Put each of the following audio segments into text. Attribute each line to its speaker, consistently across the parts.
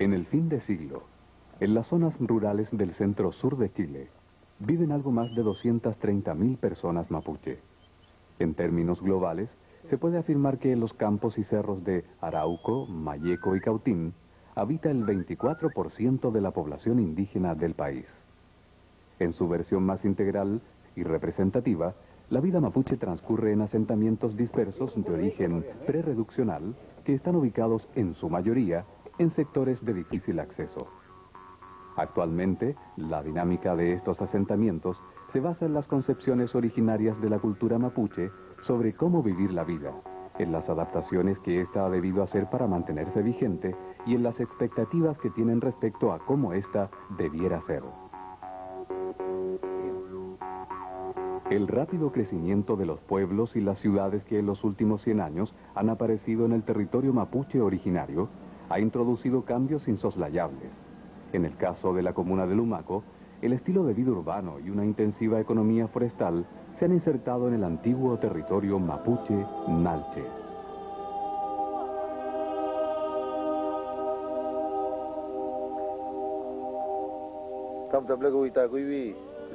Speaker 1: En el fin de siglo, en las zonas rurales del centro-sur de Chile, viven algo más de 230.000 personas mapuche. En términos globales, se puede afirmar que en los campos y cerros de Arauco, Mayeco y Cautín habita el 24% de la población indígena del país. En su versión más integral y representativa, la vida mapuche transcurre en asentamientos dispersos de origen prerreduccional que están ubicados en su mayoría en sectores de difícil acceso. Actualmente, la dinámica de estos asentamientos se basa en las concepciones originarias de la cultura mapuche sobre cómo vivir la vida, en las adaptaciones que ésta ha debido hacer para mantenerse vigente y en las expectativas que tienen respecto a cómo ésta debiera ser. El rápido crecimiento de los pueblos y las ciudades que en los últimos 100 años han aparecido en el territorio mapuche originario ha introducido cambios insoslayables. En el caso de la comuna de Lumaco, el estilo de vida urbano y una intensiva economía forestal se han insertado en el antiguo territorio mapuche Nalche.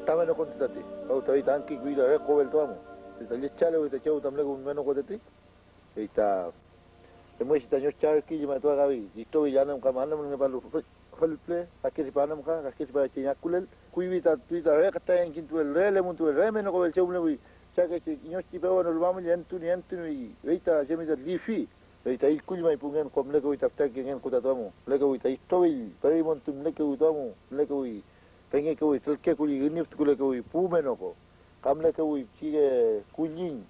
Speaker 2: Tameno kontati au tawi tanki kuida re kobel toamo ita lechale ita chau tamle un meno koteti ita emo ita nyo char ki jima to gawi ito yanam kamana mun ngebalu falple akiri panam ka akiri pa chinya kulel kuivi ta tuita re kata yang kintu el re le mun tu re meno kobel chau mle chaga chi nyo chi pe ono lwamu yentu ita jemi da lifi ita il kulma ipungen komle ko ita tak ngen kota toamo le ko ita ito peri mon tum le ko toamo le ko pengen ke ui telke kuli genif kule ke ui pumeno ko kamle ke ui chige kulin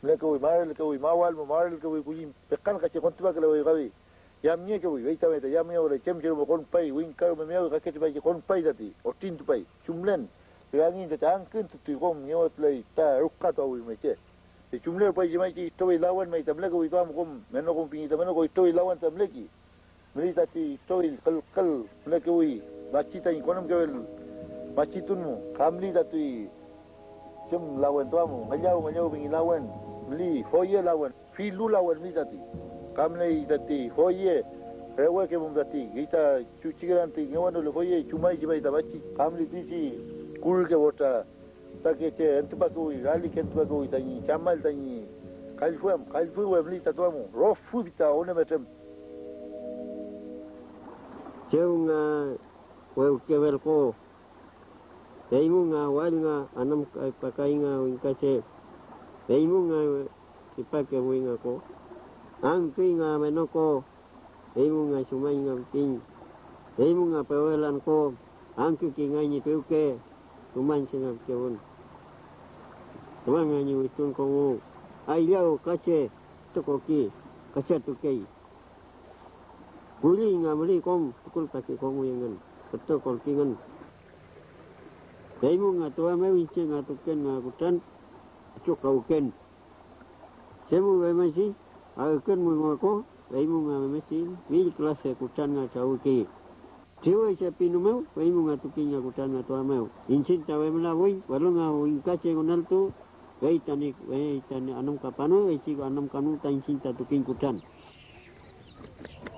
Speaker 2: le ke ui marel ke ui mawal marel ke ui kulin pekan ka che kontua ke le ui gawi yamnie ke ui veita meta yamnie ore chemche mo kon pai win kar me meu ka ke bai kon pai dati otin tu pai chumlen peangin te angkin tu kom nyo tlei ta rukka to ui meche te chumlen pai jimai ti to ui lawan mai tamle ke ui to am kom meno kom pingi tameno ko to ui lawan tamle ki milita ti to ui kal le ke ui Bachita y konam kewel bachitunu kamli datui jem lawan tuamu ngajau bingi lawan beli foye lawan filu lawan mi dati kamle dati foye rewe ke mum dati kita cuci garanti ngewano le foye cumai jibai tabachi kamli tisi kul ke bota take che entubakui rali ke entubakui tani chamal tani kalfuam wemli tatuamu rofu bita onemetem
Speaker 3: Cheunga weu kewel ko eimunga walnga anam pakainga wingkase eimunga sipake winga ko angkinga menoko eimunga sumainga ting eimunga pewelan ko angki kingai peuke suman singa kewon tumanga ni witun ko ailau kace tokoki kace tukei Kuli ngamli kom tukul kaki komu yangan betul kolkingan. Daimu ngatua me wince ngatuken ngakutan cuk kauken. Semu memasi akan mengoko daimu ngamasi mil kelas kutan ngacauki. Cewa siapinu mau daimu ngatukin ngakutan ngatua mau. Incin tawe melawoi walau ngawin kace ngonal tu gaitani anam kapano isi anam kanu tan cinta tukin kutan.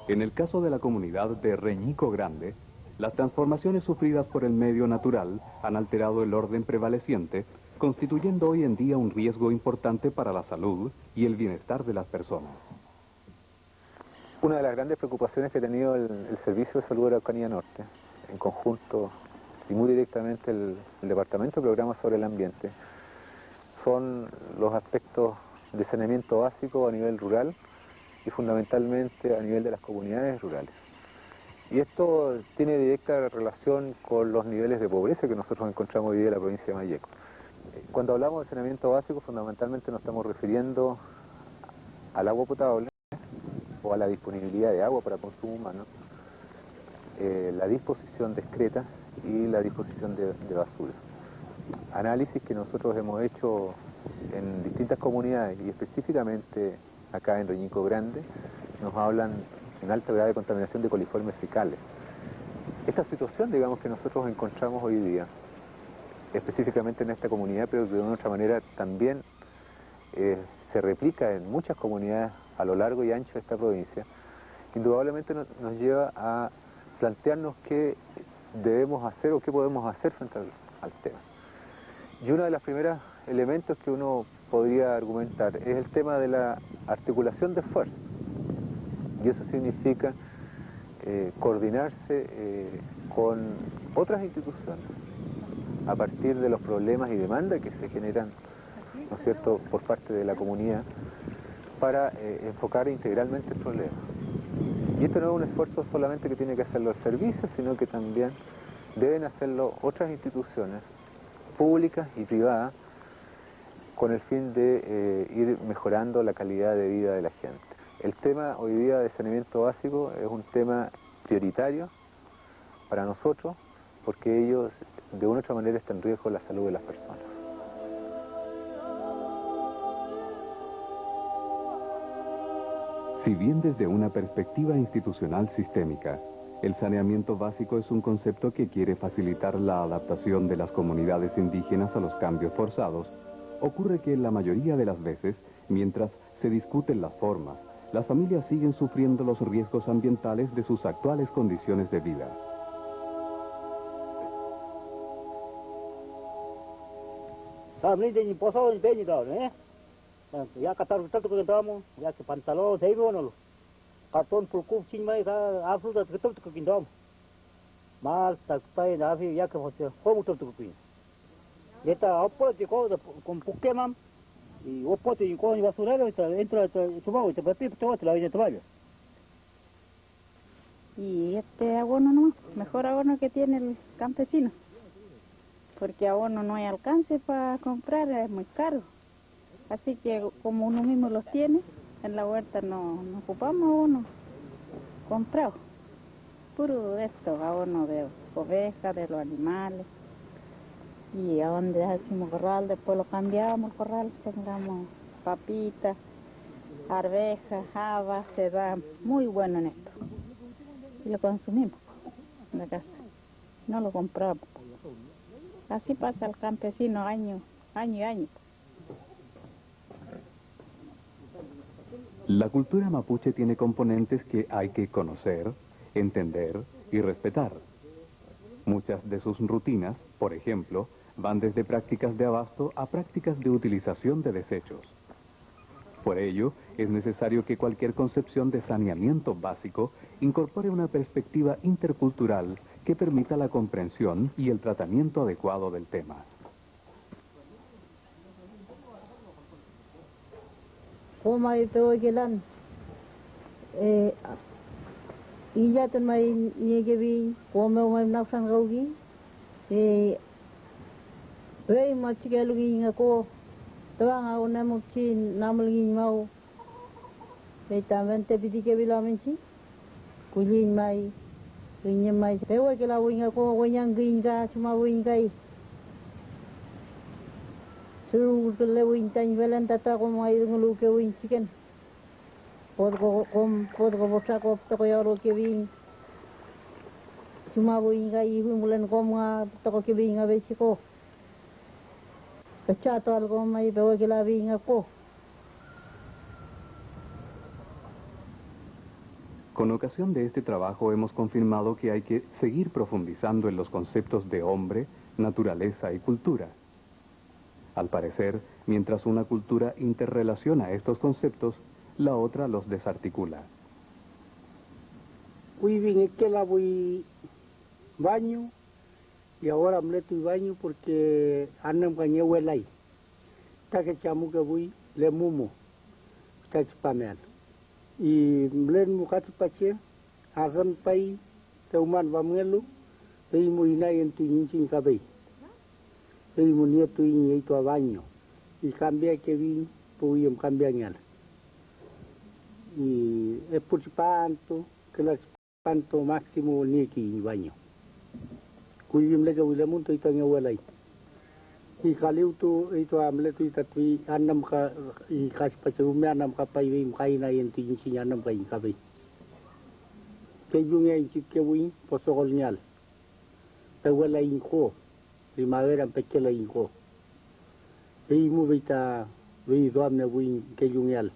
Speaker 1: En el caso de la comunidad de Reñico Grande, las transformaciones sufridas por el medio natural han alterado el orden prevaleciente, constituyendo hoy en día un riesgo importante para la salud y el bienestar de las personas.
Speaker 4: Una de las grandes preocupaciones que ha tenido el Servicio de Salud de Araucanía Norte, en conjunto y muy directamente el Departamento de Programas sobre el Ambiente, son los aspectos de saneamiento básico a nivel rural y fundamentalmente a nivel de las comunidades rurales. Y esto tiene directa relación con los niveles de pobreza que nosotros encontramos hoy día en la provincia de Mayeco. Cuando hablamos de saneamiento básico, fundamentalmente nos estamos refiriendo al agua potable o a la disponibilidad de agua para consumo humano, la disposición de excretas y la disposición de basura. Análisis que nosotros hemos hecho en distintas comunidades y específicamente acá en Reñico Grande, nos hablan en alta grado de contaminación de coliformes fecales. Esta situación, digamos, que nosotros encontramos hoy día, específicamente en esta comunidad, pero de una otra manera también se replica en muchas comunidades a lo largo y ancho de esta provincia, indudablemente nos lleva a plantearnos qué debemos hacer o qué podemos hacer frente al tema. Y uno de los primeros elementos que uno podría argumentar es el tema de la articulación de esfuerzos. Y eso significa coordinarse con otras instituciones a partir de los problemas y demandas que se generan, ¿no es cierto?, por parte de la comunidad para enfocar integralmente el problema. Y esto no es un esfuerzo solamente que tiene que hacerlo el servicio, sino que también deben hacerlo otras instituciones públicas y privadas con el fin de ir mejorando la calidad de vida de la gente. El tema hoy día de saneamiento básico es un tema prioritario para nosotros porque ellos de una u otra manera están en riesgo la salud de las personas.
Speaker 1: Si bien desde una perspectiva institucional sistémica, el saneamiento básico es un concepto que quiere facilitar la adaptación de las comunidades indígenas a los cambios forzados, ocurre que la mayoría de las veces, mientras se discuten las formas, las familias siguen sufriendo los riesgos ambientales de sus actuales condiciones de vida.
Speaker 5: Ya katar kita tu kita mau, ya ke pantalo, saya pun lalu. Karton pulku cing mai ka, aflu dah kita tu kita mau. Mal tak pai dah fi ya ke hotel, home tu kita. Kita apa tu kau dah kompuke mam, y apa tu kau ni basurero kita entra coba kita berarti coba tu lagi kita vaya.
Speaker 6: Y este abono no, mejor abono que tiene el campesino, porque abono no hay alcance para comprar, es muy caro. Así que como uno mismo los tiene, en la huerta no ocupamos abono comprado. Puro de esto, abono de ovejas, de los animales. Y a donde hacemos corral, después lo cambiamos el corral, tengamos papitas, arvejas, habas, se da muy bueno en esto. Y lo consumimos en la casa, no lo compramos. Así pasa el campesino año y año.
Speaker 1: La cultura mapuche tiene componentes que hay que conocer, entender y respetar. Muchas de sus rutinas, por ejemplo, van desde prácticas de abasto a prácticas de utilización de desechos. Por ello, es necesario que cualquier concepción de saneamiento básico incorpore una perspectiva intercultural que permita la comprensión y el tratamiento adecuado del tema.
Speaker 7: Mai to gelan iya tan mai ni gebi kome mai naksan gaugi rei machigelu gi ngako toanga ona mukchi namlgi mau betamente bidike bilamenchi kulin mai rinya mai pewa kela winga ko wanyang ginga cuma wingai suruh kelewin tanya belan tata ko mai ngelu ke win chicken pod ko bosa ko to ko yaro ke win cuma win ga ibu mulan ko ma to ko ke win ga be chiko kacha to al ko mai be ke la win ko.
Speaker 1: Con ocasión de este trabajo hemos confirmado que hay que seguir profundizando en los conceptos de hombre, naturaleza y cultura. Al parecer, mientras una cultura interrelaciona estos conceptos, la otra los desarticula.
Speaker 5: Fui bien que la voy baño y ahora me estoy baño porque andan bañé huela ahí. Está que chamu que voy le mumo, está chapamean. Y me mukati pache, hagan pai, teuman vamelu, pei muina en tu ninchin cabey. Y munía tu y tu baño y cambia que vi pudimos cambiar y es por panto que las panto máximo ni aquí baño cuyim le que le monto y tan abuela y caliu tu y tu amle tu y anam ka y kas pachu me anam ka pai vi kai na en tin chi anam kai ka vi que junge en chi que vi poso golñal te abuela injo primavera empecé la inco. Vi movita, vi doamne, vi que jungial.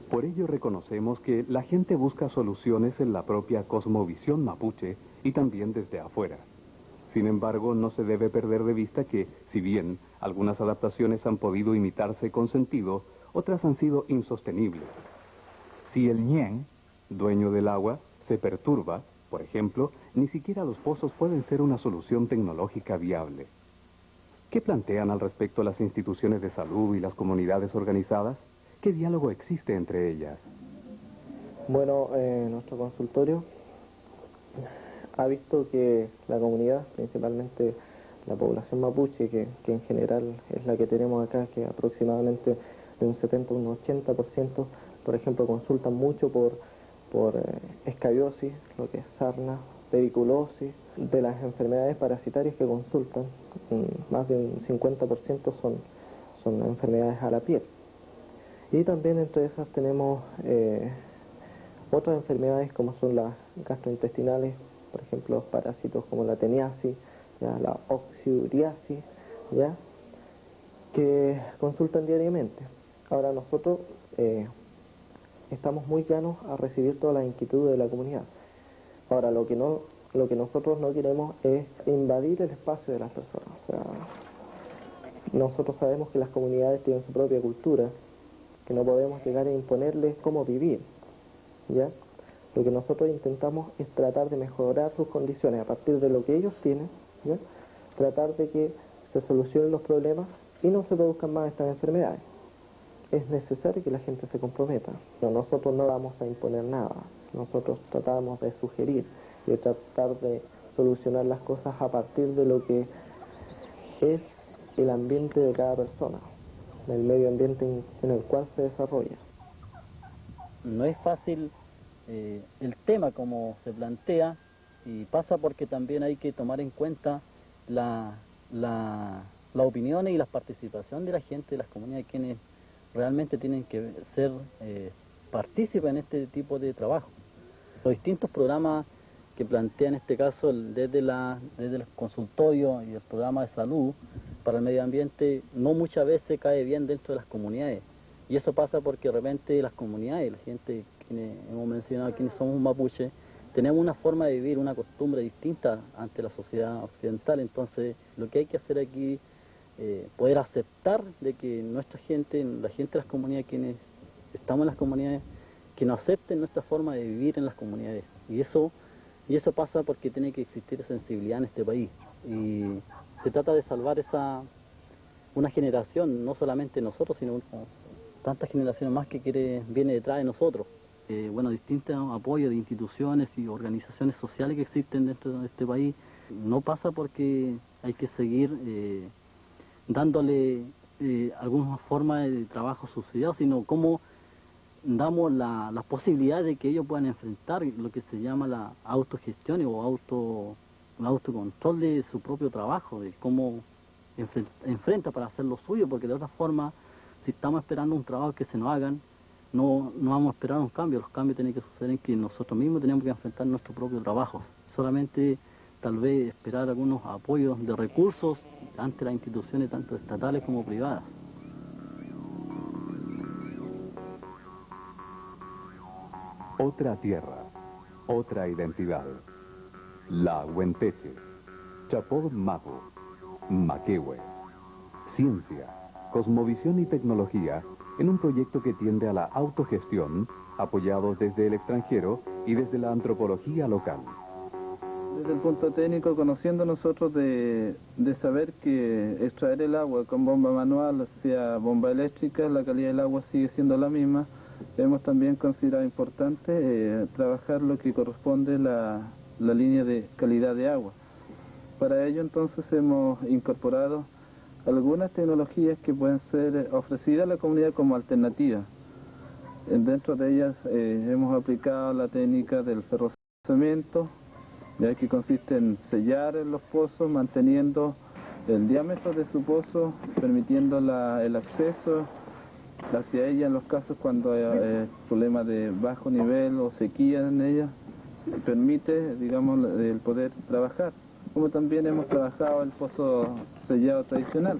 Speaker 1: Por ello reconocemos que la gente busca soluciones en la propia cosmovisión mapuche y también desde afuera. Sin embargo, no se debe perder de vista que, si bien algunas adaptaciones han podido imitarse con sentido, otras han sido insostenibles. Si el ñén, dueño del agua, se perturba, por ejemplo, ni siquiera los pozos pueden ser una solución tecnológica viable. ¿Qué plantean al respecto las instituciones de salud y las comunidades organizadas? ¿Qué diálogo existe entre ellas?
Speaker 8: Bueno, nuestro consultorio ha visto que la comunidad, principalmente la población mapuche, que en general es la que tenemos acá, que aproximadamente de un 70 a un 80%, por ejemplo, consultan mucho por escabiosis, lo que es sarna, periculosis. De las enfermedades parasitarias que consultan, más de un 50% son enfermedades a la piel. Y también entre esas tenemos otras enfermedades como son las gastrointestinales, por ejemplo, los parásitos como la teniasis, ya, la oxiuriasis, ya, que consultan diariamente. Ahora nosotros estamos muy llanos a recibir todas las inquietudes de la comunidad. Ahora lo que nosotros no queremos es invadir el espacio de las personas. O sea, nosotros sabemos que las comunidades tienen su propia cultura, que no podemos llegar a imponerles cómo vivir, ¿ya? Lo que nosotros intentamos es tratar de mejorar sus condiciones a partir de lo que ellos tienen, ¿ya? Tratar de que se solucionen los problemas y no se produzcan más estas enfermedades. Es necesario que la gente se comprometa. No, nosotros no vamos a imponer nada, nosotros tratamos de sugerir y de tratar de solucionar las cosas a partir de lo que es el ambiente de cada persona, el medio ambiente en el cual se desarrolla.
Speaker 9: No es fácil el tema como se plantea, y pasa porque también hay que tomar en cuenta las opiniones y la participación de la gente, de las comunidades, quienes realmente tienen que ser partícipes en este tipo de trabajo. Los distintos programas que plantea en este caso desde el consultorio y el programa de salud para el medio ambiente no muchas veces cae bien dentro de las comunidades, y eso pasa porque de repente las comunidades, la gente, quienes hemos mencionado, quienes somos mapuches, tenemos una forma de vivir, una costumbre distinta ante la sociedad occidental. Entonces lo que hay que hacer aquí poder aceptar de que nuestra gente, la gente de las comunidades, quienes estamos en las comunidades, que nos acepten nuestra forma de vivir en las comunidades, y eso pasa porque tiene que existir sensibilidad en este país, y se trata de salvar una generación, no solamente nosotros, sino tantas generaciones más que viene detrás de nosotros. Bueno, distintos apoyos de instituciones y organizaciones sociales que existen dentro de este país, no pasa porque hay que seguir dándole alguna forma de trabajo subsidiado, sino cómo damos la posibilidad de que ellos puedan enfrentar lo que se llama la autogestión o el autocontrol de su propio trabajo, de cómo enfrenta para hacer lo suyo, porque de otra forma, si estamos esperando un trabajo que se nos hagan, no vamos a esperar un cambio. Los cambios tienen que suceder en que nosotros mismos tenemos que enfrentar nuestro propio trabajo. Solamente tal vez esperar algunos apoyos de recursos ante las instituciones tanto estatales como privadas.
Speaker 1: Otra tierra, otra identidad. La Huenteche, Chapod Mago, Maquehue. Ciencia, cosmovisión y tecnología en un proyecto que tiende a la autogestión, apoyados desde el extranjero y desde la antropología local.
Speaker 10: Desde el punto técnico, conociendo nosotros de saber que extraer el agua con bomba manual, sea bomba eléctrica, la calidad del agua sigue siendo la misma, hemos también considerado importante trabajar lo que corresponde la línea de calidad de agua. Para ello entonces hemos incorporado algunas tecnologías que pueden ser ofrecidas a la comunidad como alternativa. Dentro de ellas hemos aplicado la técnica del ferrocemento, ya que consiste en sellar los pozos manteniendo el diámetro de su pozo, permitiendo el acceso hacia ella en los casos cuando hay problemas de bajo nivel o sequía en ella, permite, digamos, el poder trabajar. Como también hemos trabajado el pozo sellado tradicional.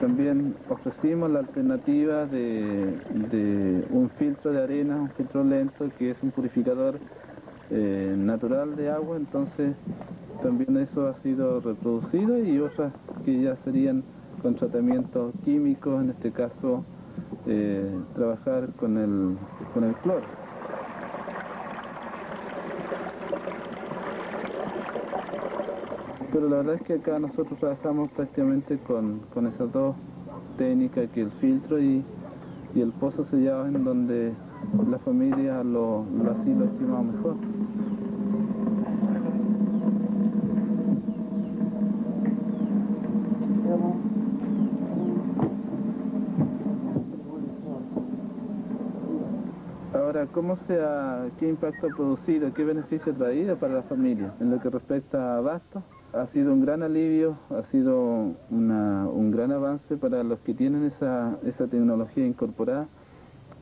Speaker 10: también ofrecimos la alternativa de un filtro de arena, un filtro lento, que es un purificador natural de agua. Entonces también eso ha sido reproducido, y otras que ya serían con tratamientos químicos, en este caso trabajar con el cloro. Pero la verdad es que acá nosotros trabajamos prácticamente con esas dos técnicas, que el filtro y el pozo sellado, en donde la familia así lo ha estimado mejor. Ahora, ¿qué impacto ha producido, qué beneficio ha traído para la familia? En lo que respecta a abasto, ha sido un gran alivio, ha sido un gran avance para los que tienen esa tecnología incorporada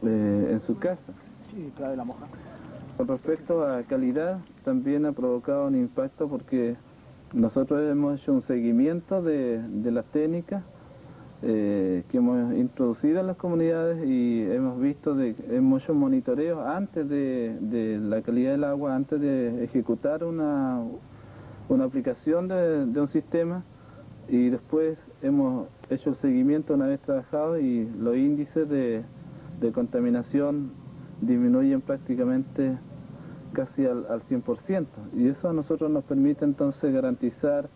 Speaker 10: en su casa.
Speaker 5: Sí, trae la moja.
Speaker 10: Con respecto a calidad, también ha provocado un impacto, porque nosotros hemos hecho un seguimiento de las técnicas que hemos introducido en las comunidades, y hemos hecho monitoreos antes de la calidad del agua, antes de ejecutar una aplicación de un sistema, y después hemos hecho el seguimiento una vez trabajado, y los índices de contaminación disminuyen prácticamente casi al 100%, y eso a nosotros nos permite entonces garantizar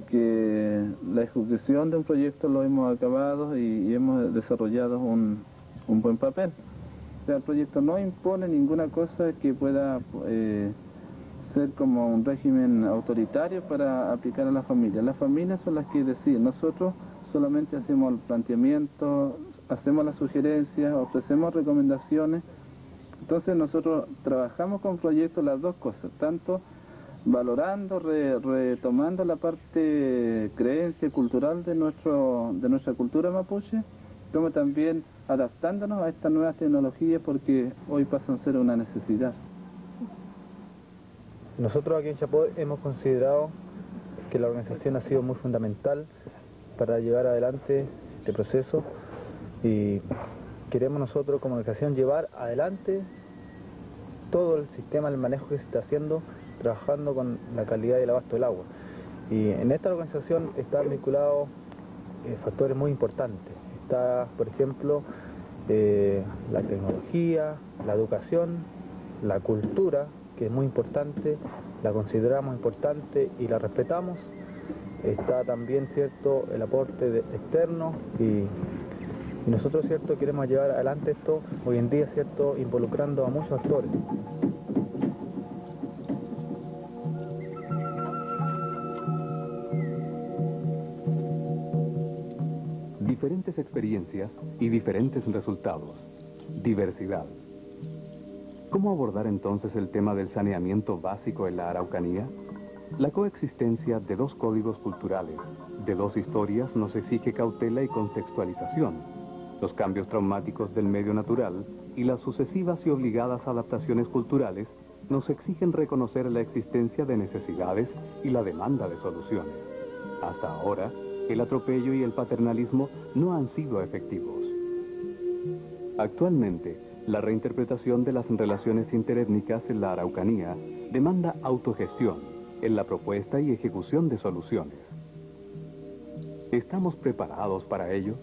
Speaker 10: que la ejecución de un proyecto lo hemos acabado y hemos desarrollado un buen papel. O sea, el proyecto no impone ninguna cosa que pueda ser como un régimen autoritario para aplicar a la familia. Las familias son las que deciden. Nosotros solamente hacemos el planteamiento, hacemos las sugerencias, ofrecemos recomendaciones. Entonces nosotros trabajamos con proyectos las dos cosas, tanto valorando, retomando la parte creencia cultural de nuestra cultura mapuche, como también adaptándonos a estas nuevas tecnologías, porque hoy pasan a ser una necesidad.
Speaker 4: Nosotros aquí en Chapoy hemos considerado que la organización ha sido muy fundamental para llevar adelante este proceso, y queremos nosotros como organización llevar adelante todo el sistema, el manejo que se está haciendo, trabajando con la calidad y el abasto del agua. Y en esta organización están vinculados factores muy importantes. Está, por ejemplo, la tecnología, la educación, la cultura, que es muy importante, la consideramos importante y la respetamos. Está también, cierto, el aporte externo, y nosotros, cierto, queremos llevar adelante esto hoy en día, cierto, involucrando a muchos actores.
Speaker 1: Diferentes experiencias y diferentes resultados. Diversidad. ¿Cómo abordar entonces el tema del saneamiento básico en la Araucanía? La coexistencia de dos códigos culturales, de dos historias, nos exige cautela y contextualización. Los cambios traumáticos del medio natural y las sucesivas y obligadas adaptaciones culturales nos exigen reconocer la existencia de necesidades y la demanda de soluciones. Hasta ahora, el atropello y el paternalismo no han sido efectivos. Actualmente, la reinterpretación de las relaciones interétnicas en la Araucanía demanda autogestión en la propuesta y ejecución de soluciones. ¿Estamos preparados para ello?